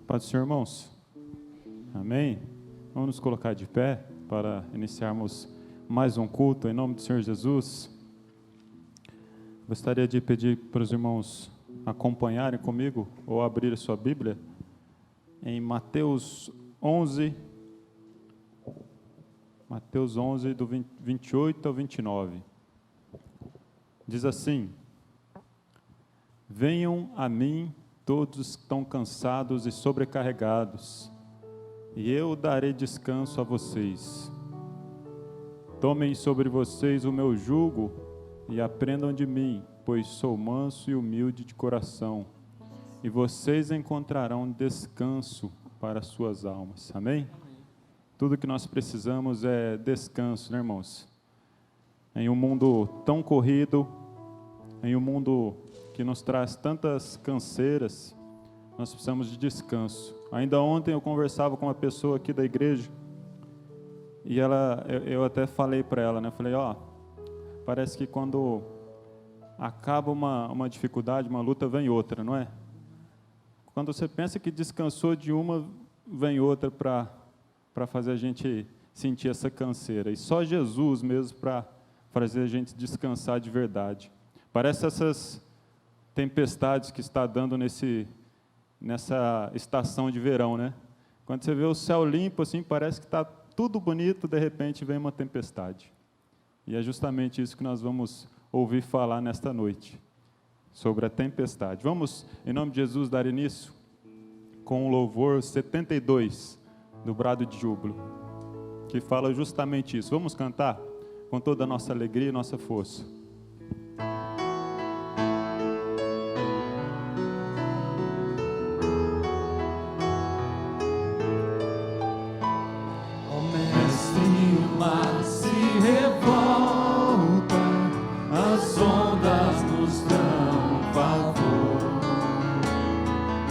Paz do Senhor, irmãos. Amém? Vamos nos colocar de pé para iniciarmos mais um culto em nome do Senhor Jesus. Gostaria de pedir para os irmãos acompanharem comigo ou abrir a sua Bíblia em Mateus 11, do 28 ao 29. Diz assim: Venham a mim todos que estão cansados e sobrecarregados, e eu darei descanso a vocês. Tomem sobre vocês o meu jugo e aprendam de mim, pois sou manso e humilde de coração, e vocês encontrarão descanso para suas almas. Amém? Tudo que nós precisamos é descanso, né, irmãos? Em um mundo tão corrido, em um mundo que nos traz tantas canseiras, nós precisamos de descanso. Ainda ontem eu conversava com uma pessoa aqui da igreja, e eu até falei para ela, né? Falei, parece que quando acaba uma dificuldade, uma luta, vem outra, não é? Quando você pensa que descansou de uma, vem outra para fazer a gente sentir essa canseira. E só Jesus mesmo para fazer a gente descansar de verdade. Parece essas tempestades que está dando nessa estação de verão, né? Quando você vê o céu limpo, assim, parece que está tudo bonito, de repente vem uma tempestade. E é justamente isso que nós vamos ouvir falar nesta noite, sobre a tempestade. Vamos, em nome de Jesus, dar início com o louvor 72 do Brado de Júbilo, que fala justamente isso. Vamos cantar com toda a nossa alegria e nossa força.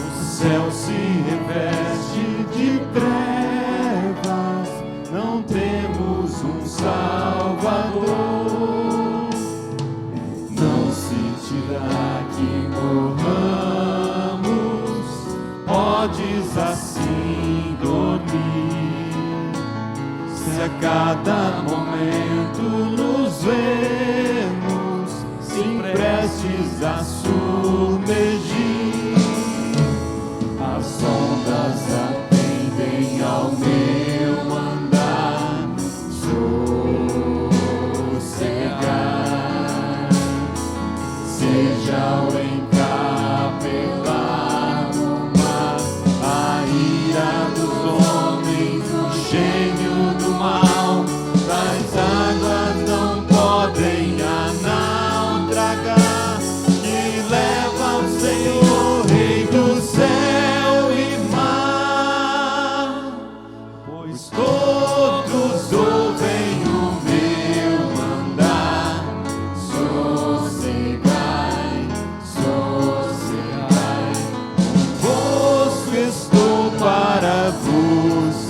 O céu se reveste de trevas, não temos um Salvador. Não se tirar que morramos, podes assim dormir. Se a cada momento nos vemos, sim prestes a submergir, as ondas atendem ao meu andar, sossegar. Seja o encapelado mar, a ira dos homens, o gênio do mal, das águas não podem a tragar, que leva o Senhor, Rei do céu.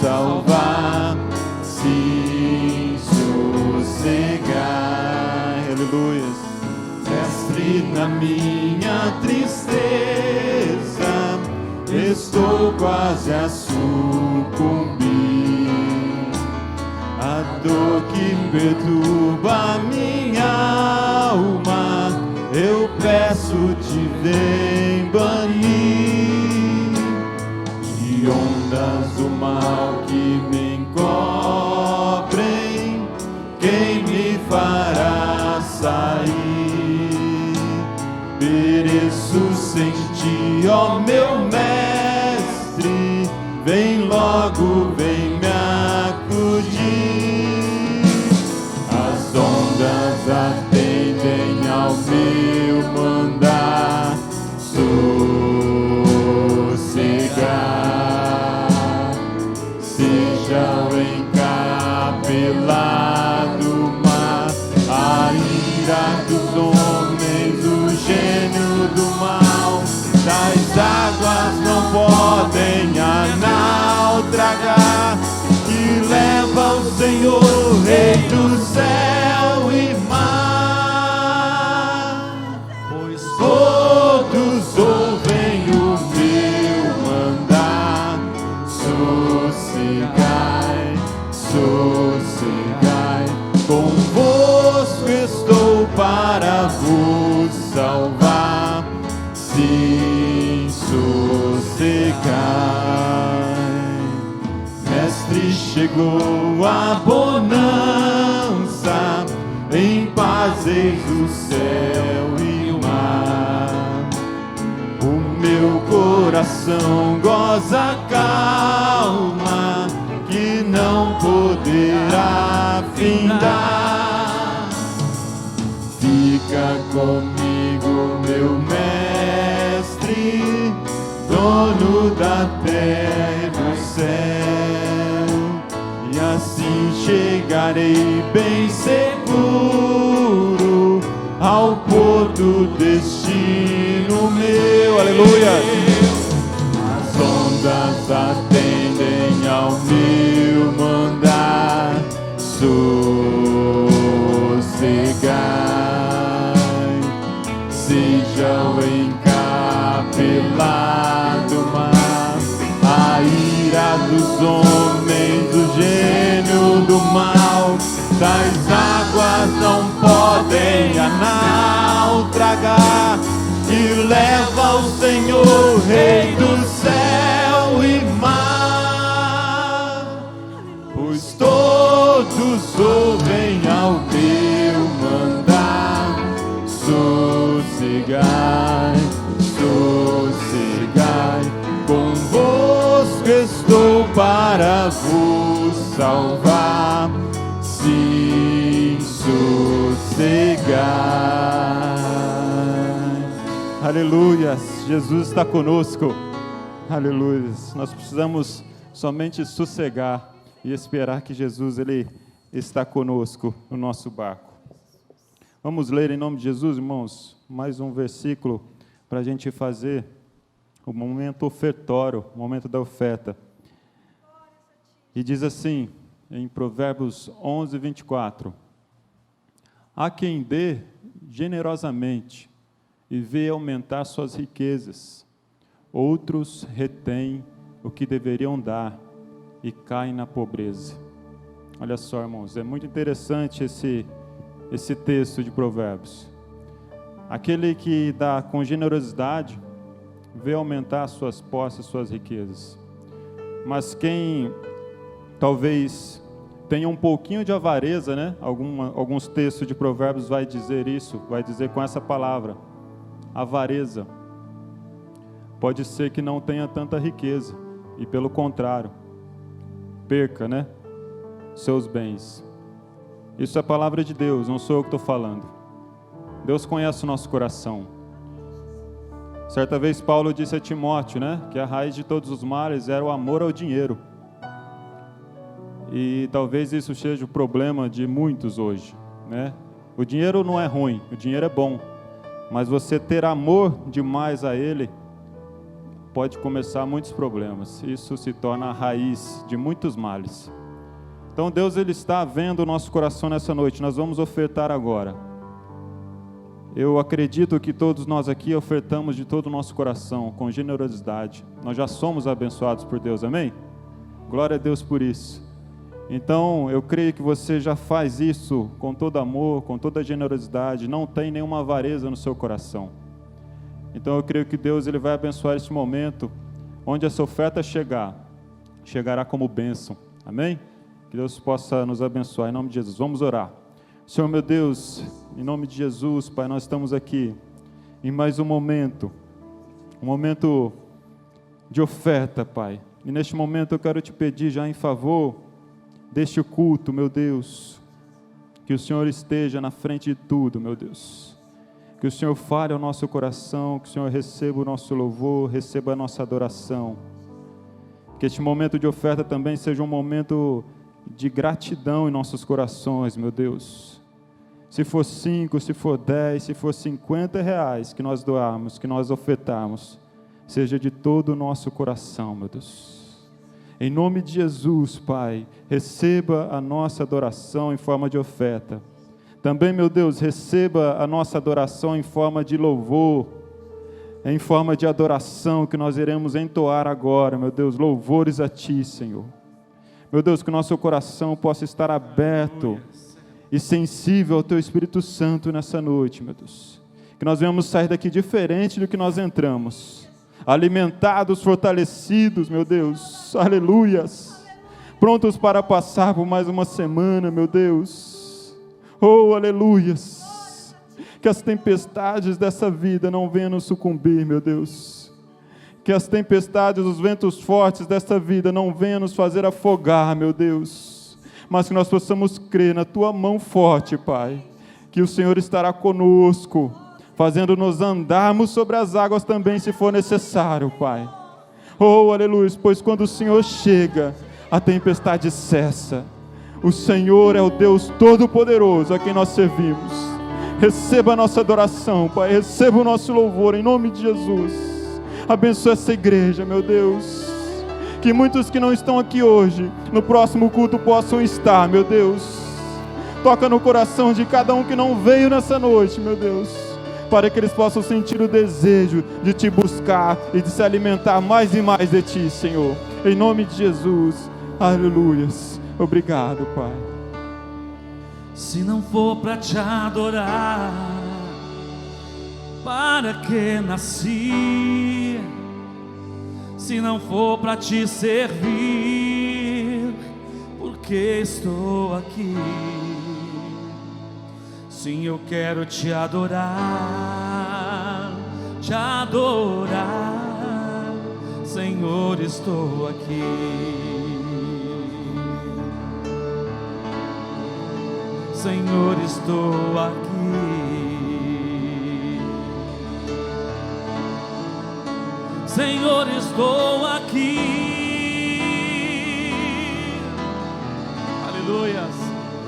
Salvar, sim, sossegar. Aleluia. Mestre, na minha tristeza, estou quase a sucumbir. A dor que perturba minha alma, eu peço-te, vem banir. De ondas do mal que me encobrem, quem me fará sair? Pereço sem ti, ó meu mestre, vem logo, vem me acudir. As ondas atendem ao meu mandar, sossegar. Seja o encapelado mar, a ira dos homens, o gênio do mal, das águas não podem a naufragar, chegou a bonança, em paz eis o céu e o mar. O meu coração goza calma, que não poderá findar. Fica comigo, meu mestre, dono da terra e do céu, e assim chegarei bem seguro ao porto destino meu. Aleluia! As ondas atendem ao meu mandar, sossegai, seja o encapelado mar, a ira dos homens, o gênio do mal, tais águas não podem a naufragar, que leva o Senhor, Rei do céu e mar, pois todos ouvem ao teu mandar. Sossegai, sossegai, convosco estou para vos salvar. Sim, sossegai. Aleluia, Jesus está conosco. Aleluia. Nós precisamos somente sossegar e esperar que Jesus ele está conosco no nosso barco. Vamos ler em nome de Jesus, irmãos, mais um versículo para a gente fazer o momento ofertório, o momento da oferta. E diz assim, em Provérbios 11, 24: há quem dê generosamente e vê aumentar suas riquezas, outros retêm o que deveriam dar e caem na pobreza. Olha só, irmãos, é muito interessante esse texto de Provérbios. Aquele que dá com generosidade vê aumentar suas posses, suas riquezas. Mas quem talvez tenha um pouquinho de avareza, né? Alguns textos de Provérbios vai dizer isso, vai dizer com essa palavra, avareza. Pode ser que não tenha tanta riqueza e, pelo contrário, perca, né, seus bens. Isso é a palavra de Deus, não sou eu que estou falando. Deus conhece o nosso coração. Certa vez Paulo disse a Timóteo, né, que a raiz de todos os males era o amor ao dinheiro. E talvez isso seja o problema de muitos hoje, né? O dinheiro não é ruim, o dinheiro é bom, mas você ter amor demais a ele pode começar muitos problemas. Isso se torna a raiz de muitos males. Então Deus ele está vendo o nosso coração nessa noite. Nós vamos ofertar agora. Eu acredito que todos nós aqui ofertamos de todo o nosso coração, com generosidade. Nós já somos abençoados por Deus, amém? Glória a Deus por isso. Então, eu creio que você já faz isso com todo amor, com toda generosidade, não tem nenhuma avareza no seu coração. Então, eu creio que Deus ele vai abençoar esse momento, onde essa oferta chegará como bênção, amém? Que Deus possa nos abençoar, em nome de Jesus. Vamos orar. Senhor meu Deus, em nome de Jesus, Pai, nós estamos aqui em mais um momento de oferta, Pai. E neste momento eu quero te pedir já em favor deste culto, meu Deus, que o Senhor esteja na frente de tudo, meu Deus. Que o Senhor fale ao nosso coração, que o Senhor receba o nosso louvor, receba a nossa adoração. Que este momento de oferta também seja um momento de gratidão em nossos corações, meu Deus. Se for 5, se for 10, se for 50 reais que nós doarmos, que nós ofertarmos, seja de todo o nosso coração, meu Deus. Em nome de Jesus, Pai, receba a nossa adoração em forma de oferta. Também, meu Deus, receba a nossa adoração em forma de louvor, em forma de adoração que nós iremos entoar agora, meu Deus, louvores a Ti, Senhor. Meu Deus, que o nosso coração possa estar aberto e sensível ao Teu Espírito Santo nessa noite, meu Deus. Que nós venhamos sair daqui diferente do que nós entramos. Alimentados, fortalecidos, meu Deus, aleluias, prontos para passar por mais uma semana, meu Deus. Oh, aleluias. Que as tempestades dessa vida não venham nos sucumbir, meu Deus. Que as tempestades, os ventos fortes desta vida não venham nos fazer afogar, meu Deus. Mas que nós possamos crer na Tua mão forte, Pai. Que o Senhor estará conosco, fazendo-nos andarmos sobre as águas também, se for necessário, Pai. Oh, aleluia, pois quando o Senhor chega, a tempestade cessa. O Senhor é o Deus Todo-Poderoso a quem nós servimos. Receba a nossa adoração, Pai, receba o nosso louvor, em nome de Jesus. Abençoa essa igreja, meu Deus. Que muitos que não estão aqui hoje, no próximo culto possam estar, meu Deus. Toca no coração de cada um que não veio nessa noite, meu Deus, para que eles possam sentir o desejo de Te buscar e de se alimentar mais e mais de Ti, Senhor. Em nome de Jesus, aleluias. Obrigado, Pai. Se não for para Te adorar, para que nasci? Se não for para Te servir, por que estou aqui? Sim, eu quero Te adorar, Senhor, estou aqui. Senhor, estou aqui. Senhor, estou aqui. Aleluias.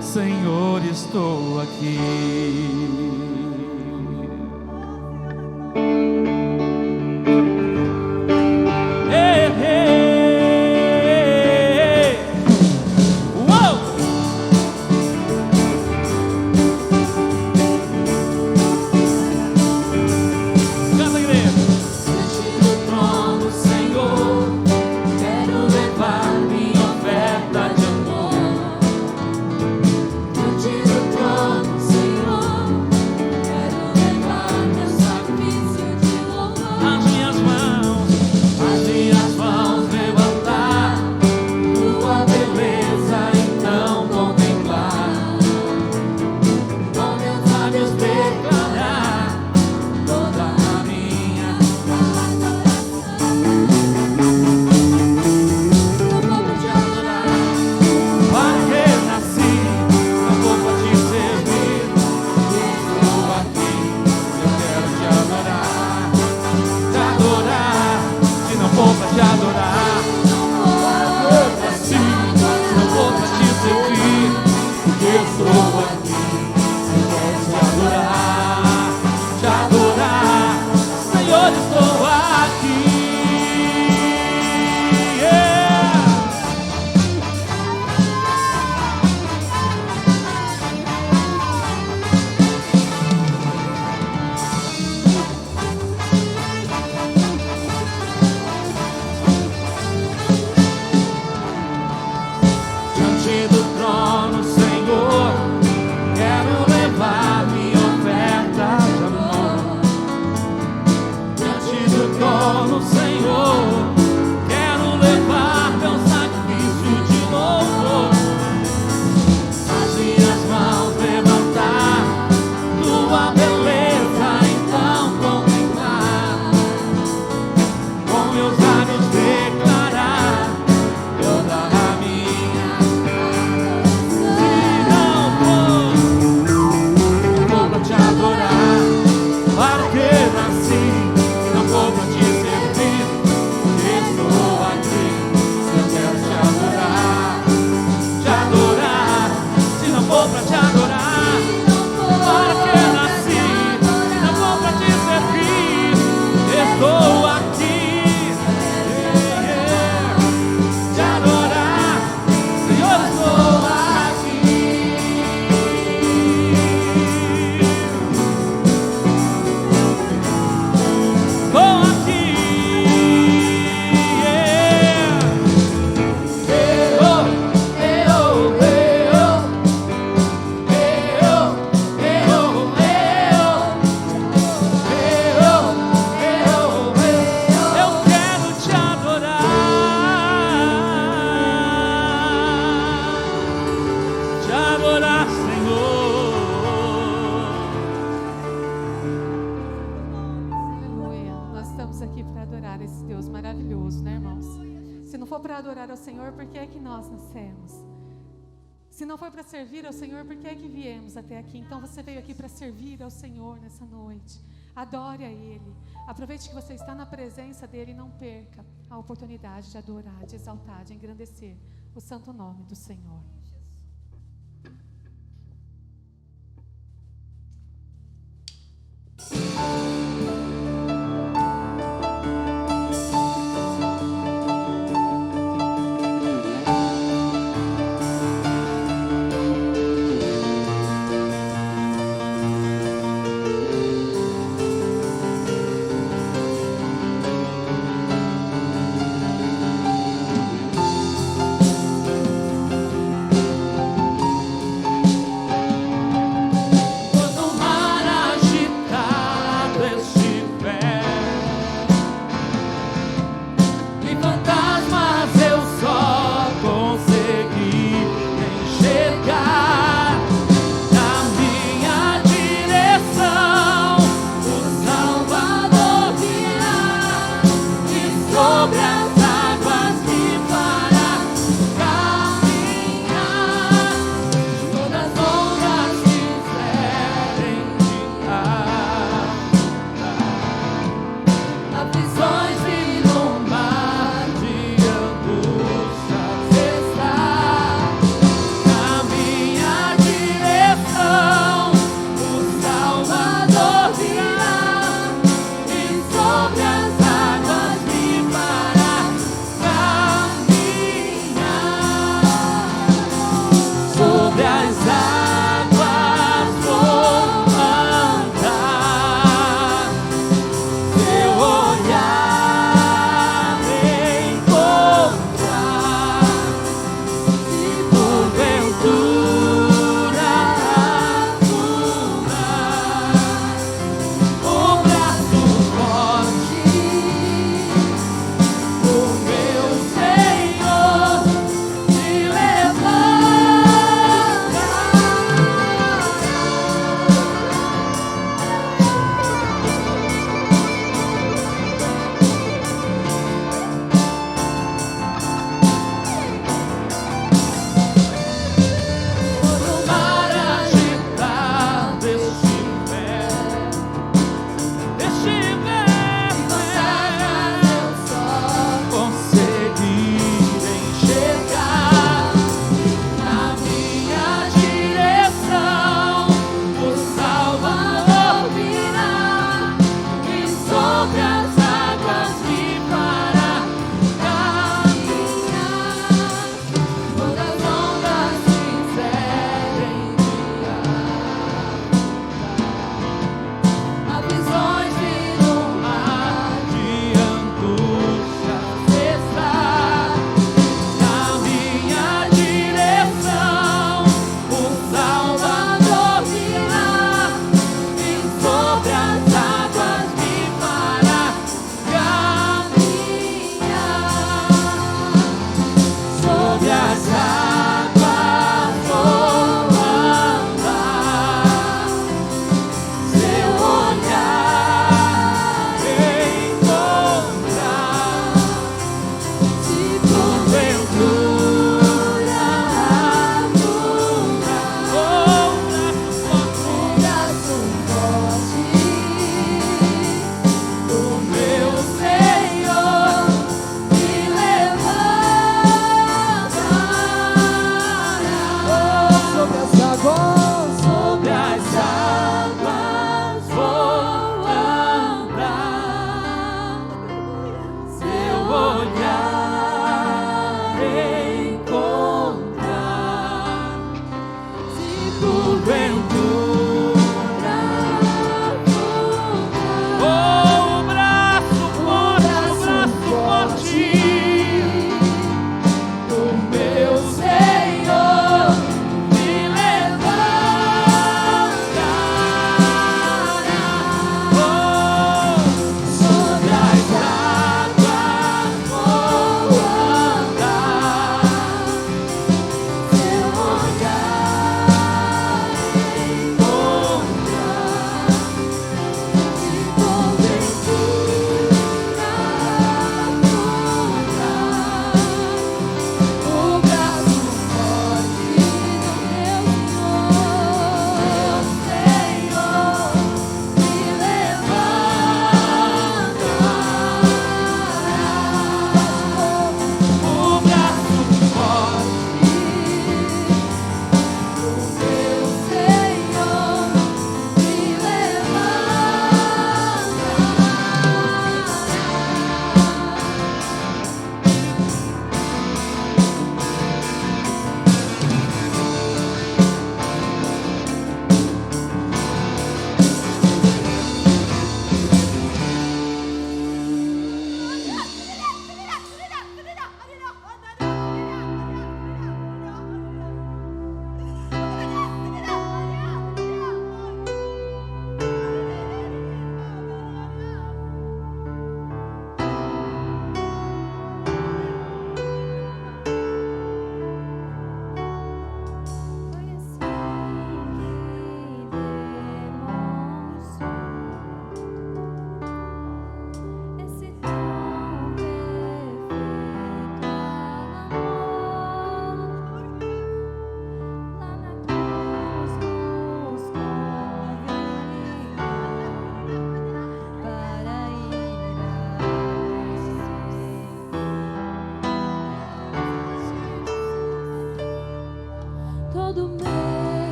Senhor, estou aqui. Ei, ei, uou! Canta, igreja. Diante do trono, Senhor, quero levar minha oferta de amor. Diante do trono, Senhor, maravilhoso, né, irmãos? Se não for para adorar ao Senhor, por que é que nós nascemos? Se não foi para servir ao Senhor, por que é que viemos até aqui? Então você veio aqui para servir ao Senhor nessa noite. Adore a Ele. Aproveite que você está na presença dEle e não perca a oportunidade de adorar, de exaltar, de engrandecer o santo nome do Senhor.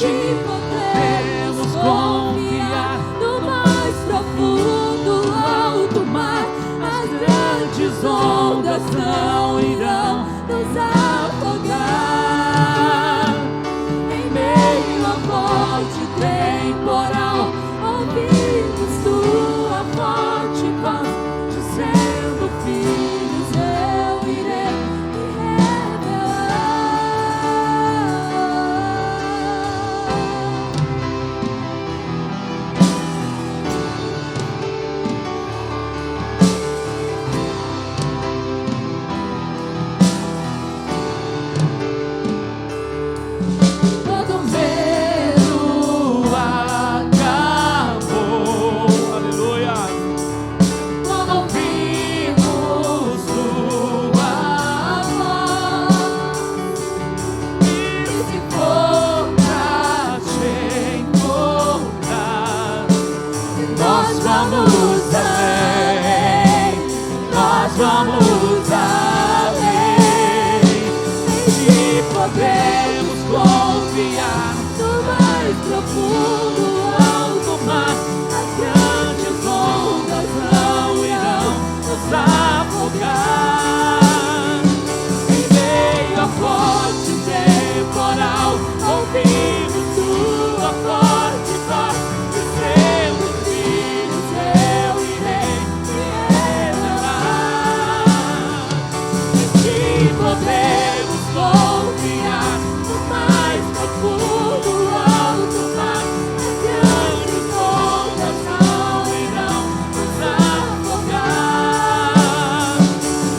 ti podemos confiar. No mais profundo, alto mar, as grandes ondas não irão nos afogar. Em meio a forte temporal, ouvimos tua forte voz, dizendo: filhos, eu irei me todo medo acabou, Aleluia. quando ouvimos tua voz. E se for pra te encontrar, nós vamos além, nós vamos além. Em ti podemos confiar. No mais profundo, alto mar, as grandes ondas não irão nos afogar. Em meio a forte temporal, ouvimos tua forte voz, dizendo: filhos, eu irei me revelar. Em ti podemos confiar. No mais profundo, alto mar, as grandes ondas não irão nos afogar.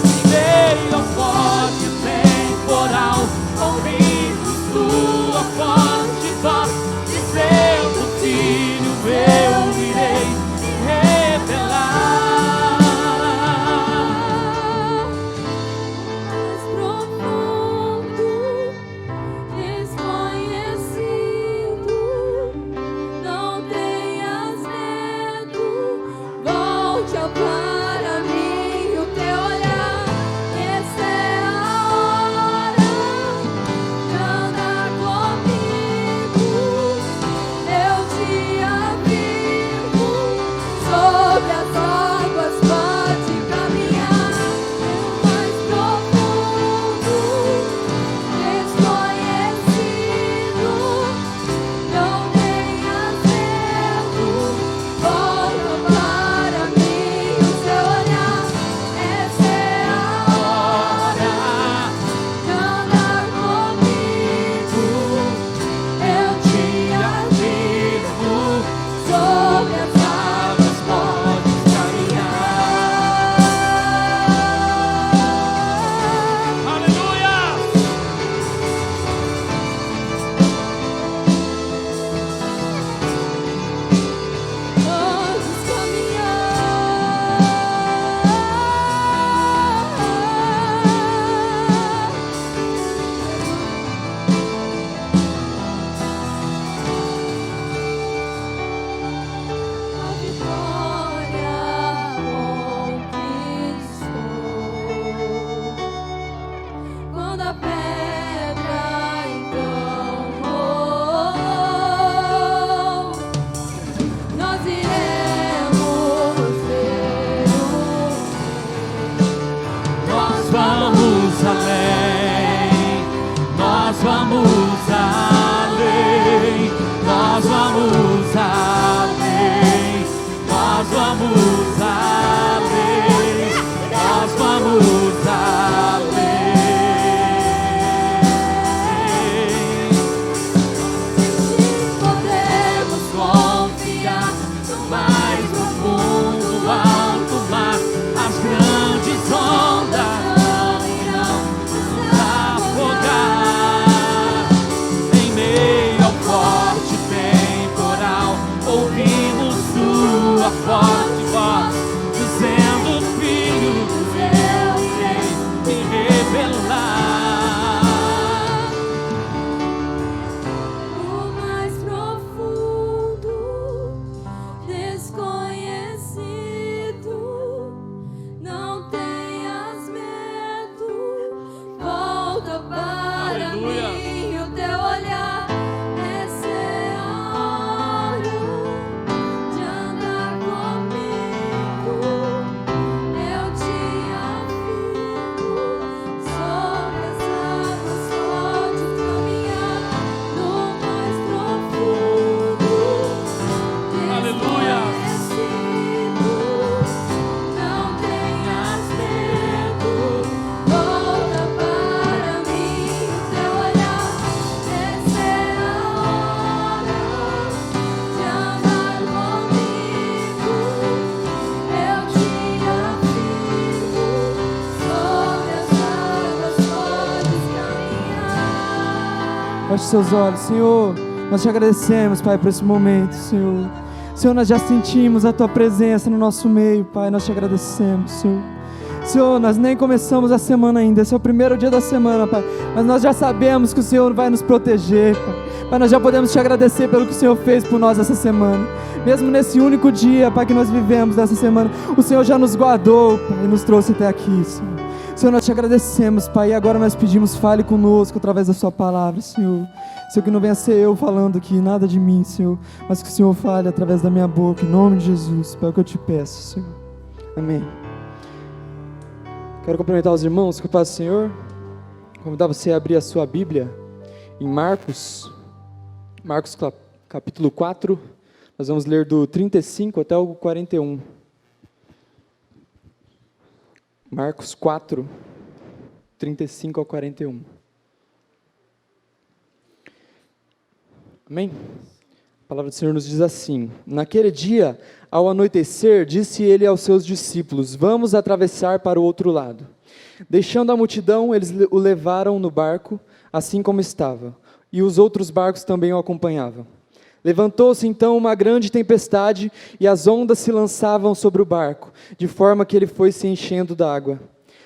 Em meio ao forte temporal, ouvimos tua forte voz, dizendo: filho, eu irei me revelar. Mais profundo, desconhecido, não tenhas medo, volte para mim o teu olhar. Essa é a hora de andar comigo, eu te afirmo, sobre as águas pode caminhar. No mais profundo, desconhecido, não tenhas medo, volta para mim o teu olhar. Essa é a hora de andar comigo, eu te afirmo, sobre as águas pode caminhar. Aleluia. Podes caminhar. A vitória conquistou quando a pedra então rolou. Nós iremos ver o Nós vamos além, nós vamos além, nós vamos além, nós vamos além, nós vamos além. podemos confiar. No mais profundo, alto mar, As grandes ondas não irão nos afogar. Em meio ao forte temporal, ouvimos tua forte voz, dizendo: filho, eu irei me revelar. o mais profundo, desconhecido, não tenhas medo, volta para Aleluia. mim o teu olhar. Essa é Feche seus olhos. Senhor, nós te agradecemos, Pai, por esse momento, Senhor. Senhor, nós já sentimos a Tua presença no nosso meio, Pai, nós te agradecemos, Senhor. Senhor, nós nem começamos a semana ainda, esse é o primeiro dia da semana, Pai, mas nós já sabemos que o Senhor vai nos proteger, Pai. Pai, nós já podemos te agradecer pelo que o Senhor fez por nós essa semana. Mesmo nesse único dia, Pai, que nós vivemos nessa semana, o Senhor já nos guardou, Pai, e nos trouxe até aqui, Senhor. Senhor, nós te agradecemos, Pai, e agora nós pedimos, fale conosco através da Sua palavra, Senhor. Senhor, que não venha ser eu falando aqui, nada de mim, Senhor, mas que o Senhor fale através da minha boca, em nome de Jesus, Pai, é o que eu te peço, Senhor. Amém. Quero cumprimentar os irmãos com a paz do Senhor. Convidar você a abrir a sua Bíblia em Marcos capítulo 4. Nós vamos ler do 35 até o 41. Marcos 4, 35 ao 41. Amém? A palavra do Senhor nos diz assim: naquele dia, ao anoitecer, disse ele aos seus discípulos: vamos atravessar para o outro lado. Deixando a multidão, eles o levaram no barco, assim como estava, e os outros barcos também o acompanhavam. Levantou-se então uma grande tempestade, e as ondas se lançavam sobre o barco, de forma que ele foi se enchendo d'água.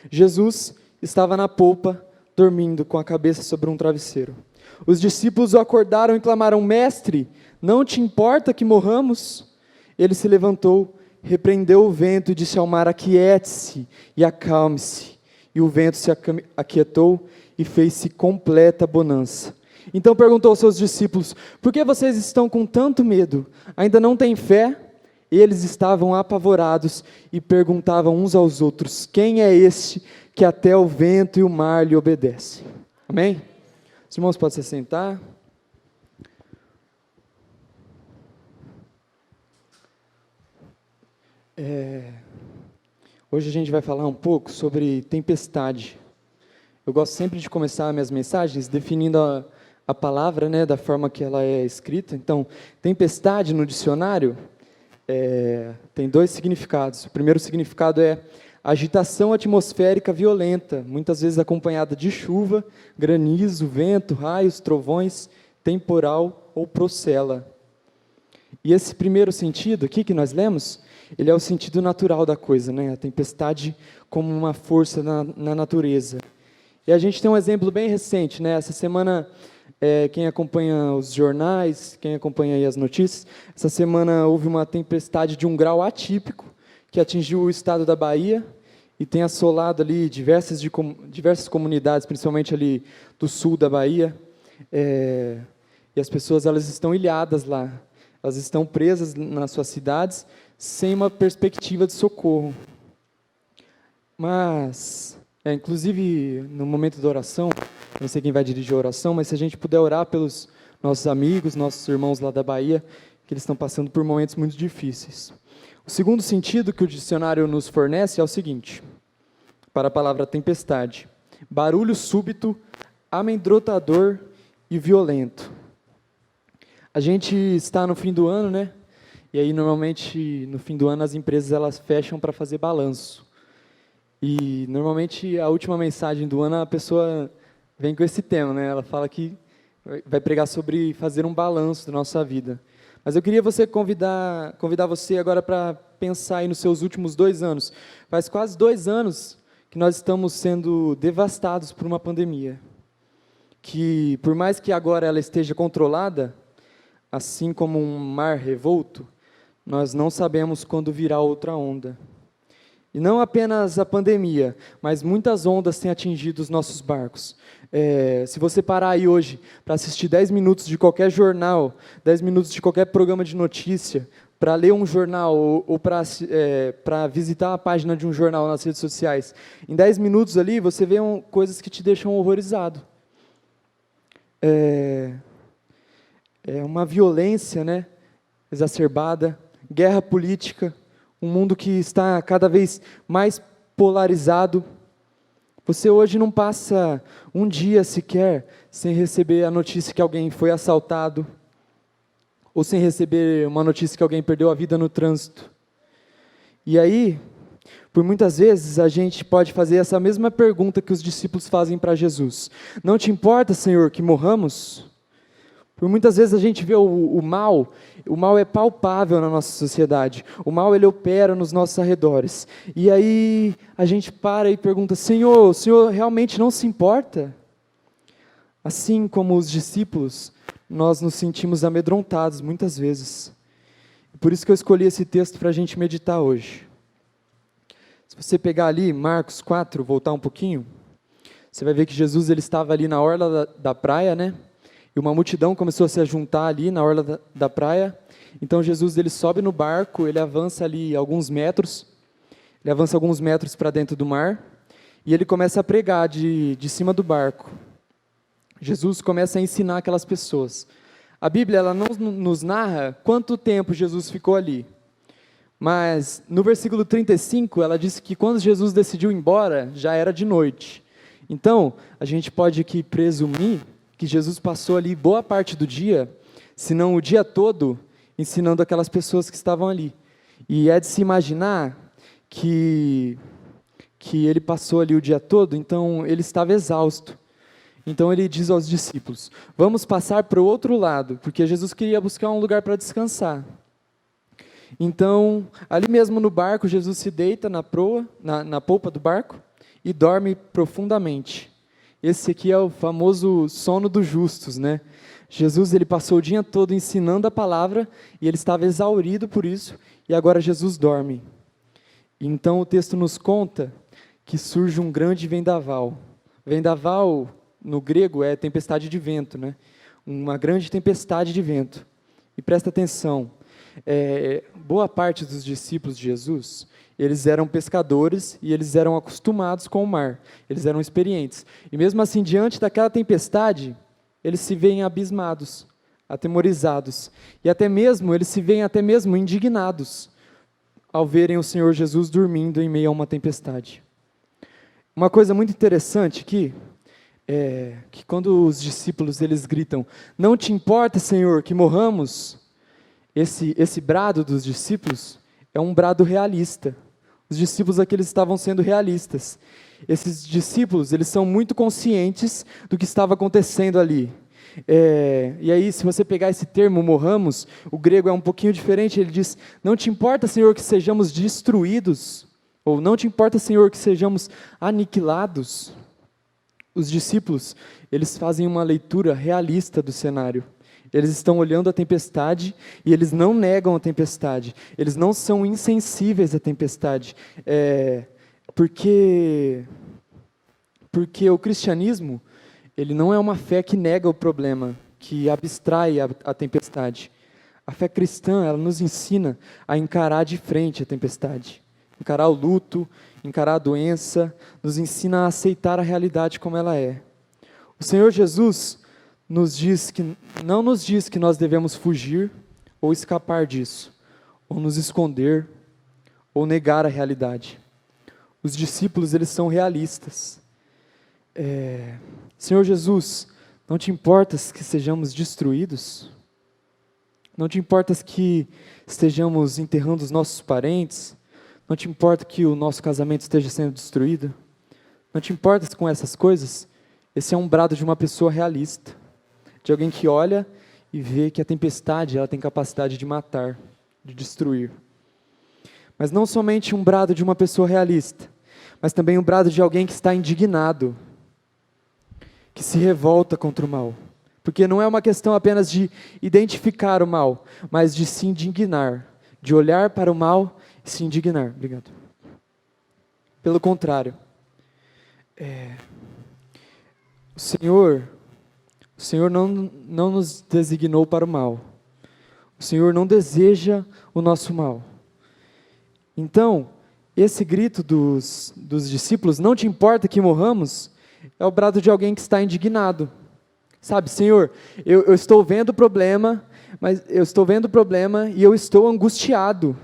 Jesus estava na polpa, dormindo com a cabeça sobre um travesseiro. Os discípulos o acordaram e clamaram: Mestre, não te importa que morramos? Ele se levantou, repreendeu o vento e disse ao mar: aquiete-se e acalme-se. E o vento se aquietou e fez-se completa bonança. Então perguntou aos seus discípulos: por que vocês estão com tanto medo? Ainda não têm fé? Eles estavam apavorados e perguntavam uns aos outros: quem é este que até o vento e o mar lhe obedecem? Amém? Os irmãos podem se sentar. Hoje a gente vai falar um pouco sobre tempestade. Eu gosto sempre de começar minhas mensagens definindo a palavra, né, da forma que ela é escrita. Então, tempestade no dicionário tem dois significados. O primeiro significado é agitação atmosférica violenta, muitas vezes acompanhada de chuva, granizo, vento, raios, trovões, temporal ou procela. E esse primeiro sentido aqui que nós lemos, ele é o sentido natural da coisa, né? A tempestade como uma força na natureza. E a gente tem um exemplo bem recente, né? Essa semana, quem acompanha os jornais, quem acompanha aí as notícias, essa semana houve uma tempestade de um grau atípico que atingiu o estado da Bahia e tem assolado ali diversas comunidades, principalmente ali do sul da Bahia. E as pessoas, elas estão ilhadas lá, elas estão presas nas suas cidades sem uma perspectiva de socorro. Mas, inclusive no momento da oração, não sei quem vai dirigir a oração, mas se a gente puder orar pelos nossos amigos, nossos irmãos lá da Bahia, que eles estão passando por momentos muito difíceis. O segundo sentido que o dicionário nos fornece é o seguinte, para a palavra tempestade: barulho súbito, amedrontador e violento. A gente está no fim do ano, né? E aí, normalmente, no fim do ano, as empresas elas fecham para fazer balanço. E, normalmente, a última mensagem do ano, a pessoa vem com esse tema, né? Ela fala que vai pregar sobre fazer um balanço da nossa vida. Mas eu queria convidar você agora para pensar aí nos seus últimos 2 anos. Faz quase 2 anos que nós estamos sendo devastados por uma pandemia. Que, por mais que agora ela esteja controlada, assim como um mar revolto, nós não sabemos quando virá outra onda. E não apenas a pandemia, mas muitas ondas têm atingido os nossos barcos. Se você parar aí hoje para assistir 10 minutos de qualquer jornal, 10 minutos de qualquer programa de notícia, para ler um jornal ou para visitar a página de um jornal nas redes sociais, em 10 minutos ali você vê coisas que te deixam horrorizado. É uma violência, né, exacerbada, guerra política, um mundo que está cada vez mais polarizado. Você hoje não passa um dia sequer sem receber a notícia que alguém foi assaltado, ou sem receber uma notícia que alguém perdeu a vida no trânsito. E aí, por muitas vezes, a gente pode fazer essa mesma pergunta que os discípulos fazem para Jesus: não te importa, Senhor, que morramos? Por muitas vezes a gente vê o mal é palpável na nossa sociedade, o mal ele opera nos nossos arredores, e aí a gente para e pergunta, Senhor, o Senhor realmente não se importa? Assim como os discípulos, nós nos sentimos amedrontados muitas vezes, por isso que eu escolhi esse texto para a gente meditar hoje. Se você pegar ali Marcos 4, voltar um pouquinho, você vai ver que Jesus ele estava ali na orla da praia, né? E uma multidão começou a se juntar ali na orla da praia. Então Jesus ele sobe no barco, ele avança ali alguns metros, para dentro do mar, e ele começa a pregar de cima do barco. Jesus começa a ensinar aquelas pessoas. A Bíblia ela não nos narra quanto tempo Jesus ficou ali, mas no versículo 35 ela diz que quando Jesus decidiu ir embora, já era de noite. Então, a gente pode aqui presumir que Jesus passou ali boa parte do dia, se não o dia todo, ensinando aquelas pessoas que estavam ali. E é de se imaginar que ele passou ali o dia todo, então ele estava exausto. Então ele diz aos discípulos, vamos passar para o outro lado, porque Jesus queria buscar um lugar para descansar. Então, ali mesmo no barco, Jesus se deita na polpa do barco e dorme profundamente. Esse aqui é o famoso sono dos justos, né? Jesus ele passou o dia todo ensinando a palavra e ele estava exaurido por isso, e agora Jesus dorme. Então o texto nos conta que surge um grande vendaval. Vendaval, no grego, é tempestade de vento, né? Uma grande tempestade de vento. E presta atenção, boa parte dos discípulos de Jesus, eles eram pescadores e eles eram acostumados com o mar, eles eram experientes. E mesmo assim, diante daquela tempestade, eles se veem abismados, atemorizados. E eles se veem até mesmo indignados ao verem o Senhor Jesus dormindo em meio a uma tempestade. Uma coisa muito interessante aqui, é que quando os discípulos eles gritam, não te importa, Senhor, que morramos? Esse brado dos discípulos é um brado realista. Os discípulos aqui eles estavam sendo realistas. Esses discípulos eles são muito conscientes do que estava acontecendo ali. E aí, se você pegar esse termo, morramos, o grego é um pouquinho diferente, ele diz, não te importa, Senhor, que sejamos destruídos, ou não te importa, Senhor, que sejamos aniquilados. Os discípulos, eles fazem uma leitura realista do cenário. Eles estão olhando a tempestade e eles não negam a tempestade. Eles não são insensíveis à tempestade. Porque o cristianismo, ele não é uma fé que nega o problema, que abstrai a tempestade. A fé cristã, ela nos ensina a encarar de frente a tempestade. Encarar o luto, encarar a doença, nos ensina a aceitar a realidade como ela é. O Senhor Jesus não nos diz que nós devemos fugir ou escapar disso, ou nos esconder, ou negar a realidade. Os discípulos, eles são realistas. Senhor Jesus, não te importas que sejamos destruídos? Não te importas que estejamos enterrando os nossos parentes? Não te importa que o nosso casamento esteja sendo destruído? Não te importas com essas coisas? Esse é um brado de uma pessoa realista, de alguém que olha e vê que a tempestade ela tem capacidade de matar, de destruir. Mas não somente um brado de uma pessoa realista, mas também um brado de alguém que está indignado, que se revolta contra o mal. Porque não é uma questão apenas de identificar o mal, mas de se indignar, de olhar para o mal e se indignar. Obrigado. Pelo contrário, o Senhor não nos designou para o mal. O Senhor não deseja o nosso mal. Então, esse grito dos discípulos, não te importa que morramos, é o brado de alguém que está indignado. Sabe, Senhor, eu estou vendo o problema, e eu estou angustiado.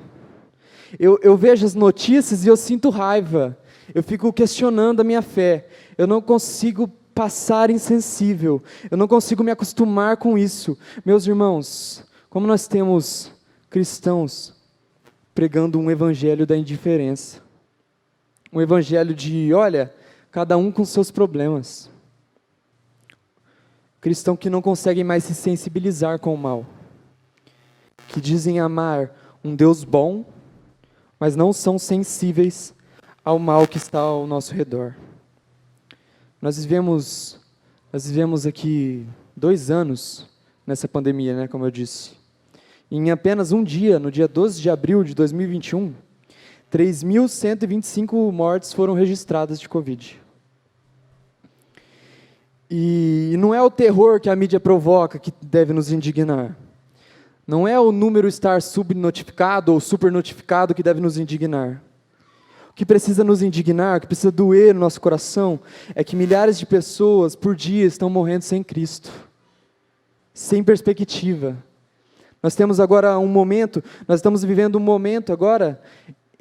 Eu vejo as notícias e eu sinto raiva. Eu fico questionando a minha fé. Eu não consigo passar insensível. Eu não consigo me acostumar com isso. Meus irmãos, como nós temos cristãos pregando um evangelho da indiferença. Um evangelho de, olha, cada um com seus problemas. Cristãos que não conseguem mais se sensibilizar com o mal, que dizem amar um Deus bom, mas não são sensíveis ao mal que está ao nosso redor. Nós vivemos aqui 2 anos nessa pandemia, né, como eu disse. E em apenas um dia, no dia 12 de abril de 2021, 3.125 mortes foram registradas de Covid. E não é o terror que a mídia provoca que deve nos indignar. Não é o número estar subnotificado ou supernotificado que deve nos indignar. O que precisa nos indignar, o que precisa doer no nosso coração, é que milhares de pessoas por dia estão morrendo sem Cristo, sem perspectiva. Nós temos agora nós estamos vivendo um momento agora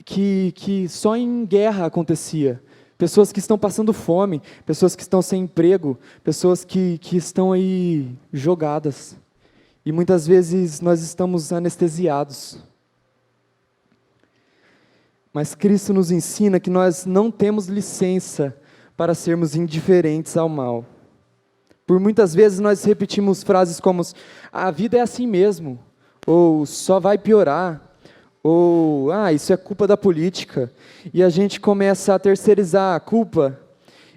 que só em guerra acontecia. Pessoas que estão passando fome, pessoas que estão sem emprego, pessoas que estão aí jogadas. E muitas vezes nós estamos anestesiados. Mas Cristo nos ensina que nós não temos licença para sermos indiferentes ao mal. Por muitas vezes nós repetimos frases como: a vida é assim mesmo, ou só vai piorar, ou isso é culpa da política. E a gente começa a terceirizar a culpa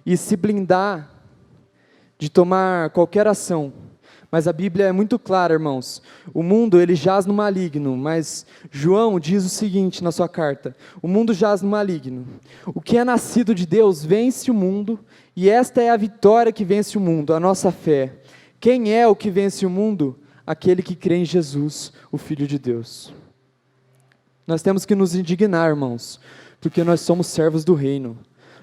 e se blindar de tomar qualquer ação. Mas a Bíblia é muito clara, irmãos. O mundo, ele jaz no maligno, mas João diz o seguinte na sua carta: o mundo jaz no maligno. O que é nascido de Deus vence o mundo, e esta é a vitória que vence o mundo, a nossa fé. Quem é o que vence o mundo? Aquele que crê em Jesus, o Filho de Deus. Nós temos que nos indignar, irmãos, porque nós somos servos do reino.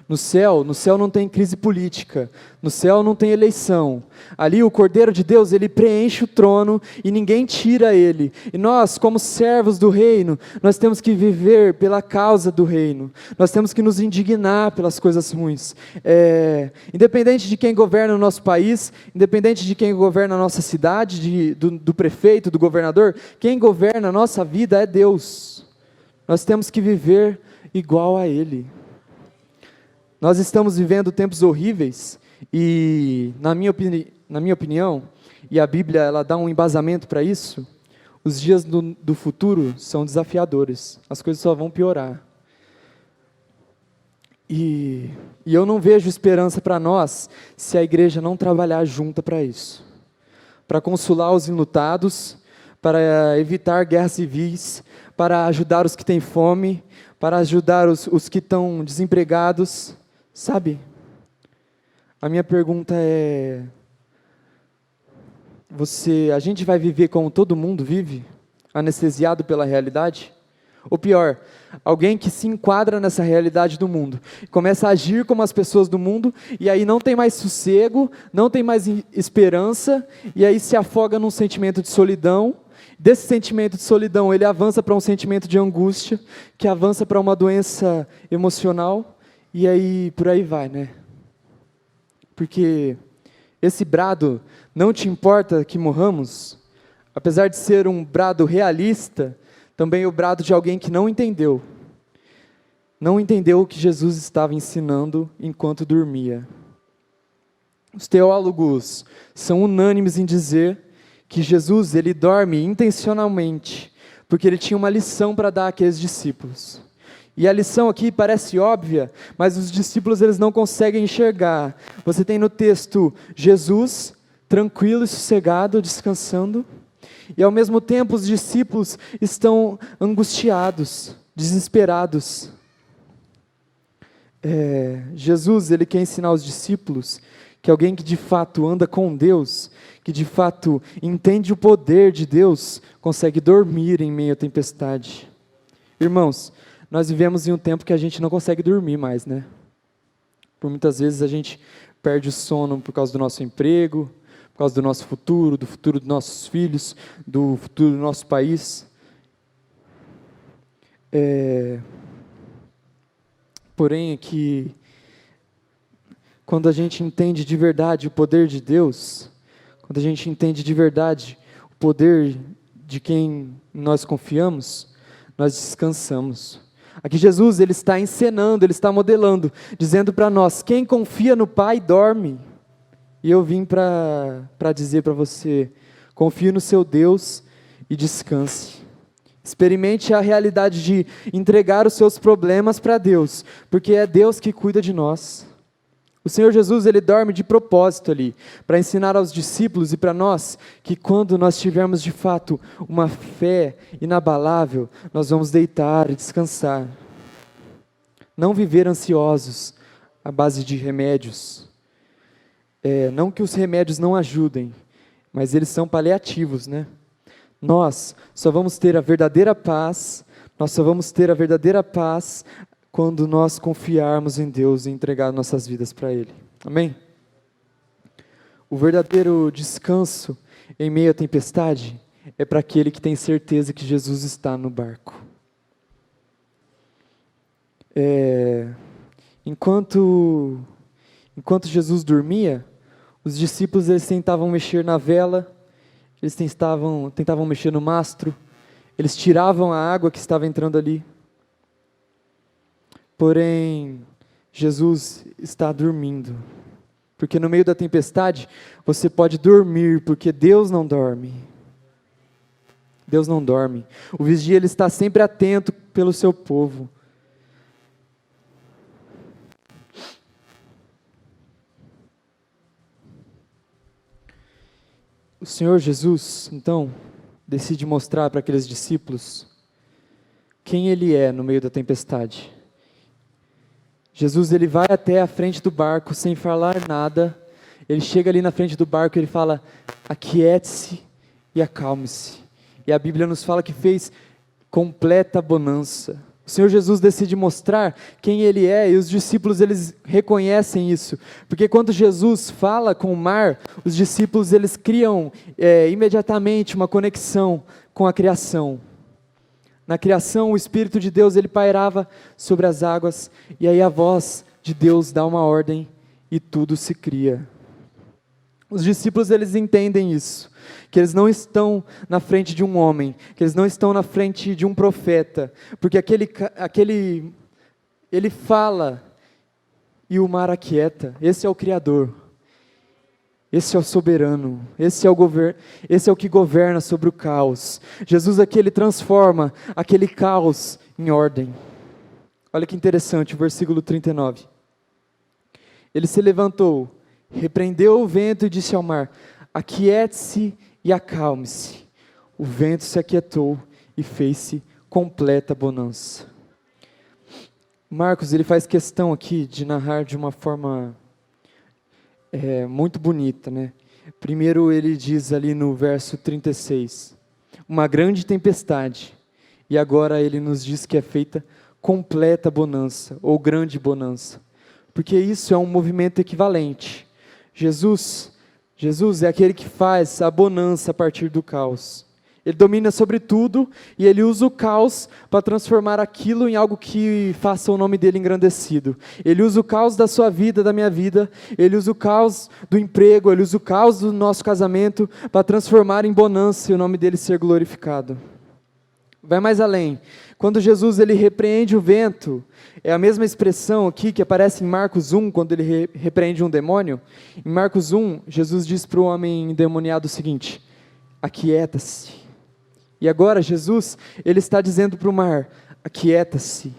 No céu não tem crise política, no céu não tem eleição. Ali o Cordeiro de Deus, ele preenche o trono e ninguém tira ele. E nós, como servos do reino, nós temos que viver pela causa do reino. Nós temos que nos indignar pelas coisas ruins. Independente de quem governa o nosso país, independente de quem governa a nossa cidade, do prefeito, do governador, quem governa a nossa vida é Deus. Nós temos que viver igual a Ele. Nós estamos vivendo tempos horríveis e, na minha opinião, e a Bíblia ela dá um embasamento para isso, os dias do futuro são desafiadores, as coisas só vão piorar. E eu não vejo esperança para nós se a igreja não trabalhar junta para isso. Para consolar os enlutados, para evitar guerras civis, para ajudar os que têm fome, para ajudar os que estão desempregados. Sabe, a minha pergunta é: a gente vai viver como todo mundo vive? Anestesiado pela realidade? Ou pior, alguém que se enquadra nessa realidade do mundo, começa a agir como as pessoas do mundo, e aí não tem mais sossego, não tem mais esperança, e aí se afoga num sentimento de solidão. Desse sentimento de solidão, ele avança para um sentimento de angústia, que avança para uma doença emocional, e aí por aí vai, né? Porque esse brado, não te importa que morramos, apesar de ser um brado realista, também é o brado de alguém que não entendeu o que Jesus estava ensinando enquanto dormia. Os teólogos são unânimes em dizer que Jesus ele dorme intencionalmente, porque ele tinha uma lição para dar àqueles discípulos. E a lição aqui parece óbvia, mas os discípulos eles não conseguem enxergar. Você tem no texto Jesus tranquilo e sossegado, descansando, e ao mesmo tempo os discípulos estão angustiados, desesperados. Jesus ele quer ensinar aos discípulos que alguém que de fato anda com Deus, que de fato entende o poder de Deus, consegue dormir em meio à tempestade. Irmãos, nós vivemos em um tempo que a gente não consegue dormir mais, né? Por muitas vezes a gente perde o sono por causa do nosso emprego, por causa do nosso futuro, do futuro dos nossos filhos, do futuro do nosso país. Porém, aqui, quando a gente entende de verdade o poder de Deus, quando a gente entende de verdade o poder de quem nós confiamos, nós descansamos. Aqui Jesus ele está encenando, ele está modelando, dizendo para nós: quem confia no Pai dorme. E eu vim para dizer para você, confie no seu Deus e descanse. Experimente a realidade de entregar os seus problemas para Deus, porque é Deus que cuida de nós. O Senhor Jesus, Ele dorme de propósito ali, para ensinar aos discípulos e para nós, que quando nós tivermos de fato uma fé inabalável, nós vamos deitar e descansar. Não viver ansiosos à base de remédios. Não que os remédios não ajudem, mas eles são paliativos, né? Nós só vamos ter a verdadeira paz, quando nós confiarmos em Deus e entregar nossas vidas para Ele. Amém? O verdadeiro descanso em meio à tempestade é para aquele que tem certeza que Jesus está no barco. Enquanto Jesus dormia, os discípulos eles tentavam mexer na vela, eles tentavam mexer no mastro, eles tiravam a água que estava entrando ali. Porém, Jesus está dormindo. Porque no meio da tempestade, você pode dormir, porque Deus não dorme. Deus não dorme. O vigia ele está sempre atento pelo seu povo. O Senhor Jesus, então, decide mostrar para aqueles discípulos quem Ele é no meio da tempestade. Jesus, Ele vai até a frente do barco sem falar nada. Ele chega ali na frente do barco e Ele fala, aquiete-se e acalme-se. E a Bíblia nos fala que fez completa bonança. O Senhor Jesus decide mostrar quem Ele é e os discípulos eles reconhecem isso. Porque quando Jesus fala com o mar, os discípulos eles criam imediatamente uma conexão com a criação. Na criação, o Espírito de Deus ele pairava sobre as águas e aí a voz de Deus dá uma ordem e tudo se cria. Os discípulos eles entendem isso, que eles não estão na frente de um homem, que eles não estão na frente de um profeta, porque ele fala e o mar aquieta. Esse é o Criador, esse é o soberano, esse é o que governa sobre o caos. Jesus aqui ele transforma aquele caos em ordem. Olha que interessante, o versículo 39. Ele se levantou, repreendeu o vento e disse ao mar, aquiete-se e acalme-se. O vento se aquietou e fez-se completa bonança. Marcos ele faz questão aqui de narrar de uma forma muito bonita, né? Primeiro ele diz ali no verso 36, uma grande tempestade, e agora ele nos diz que é feita completa bonança, ou grande bonança, porque isso é um movimento equivalente. Jesus é aquele que faz a bonança a partir do caos. Ele domina sobre tudo e ele usa o caos para transformar aquilo em algo que faça o nome dele engrandecido. Ele usa o caos da sua vida, da minha vida, ele usa o caos do emprego, ele usa o caos do nosso casamento para transformar em bonança e o nome dele ser glorificado. Vai mais além. Quando Jesus ele repreende o vento, é a mesma expressão aqui que aparece em Marcos 1, quando ele repreende um demônio. Em Marcos 1, Jesus diz para o homem endemoniado o seguinte, aquieta-se. E agora Jesus, ele está dizendo para o mar, aquieta-se.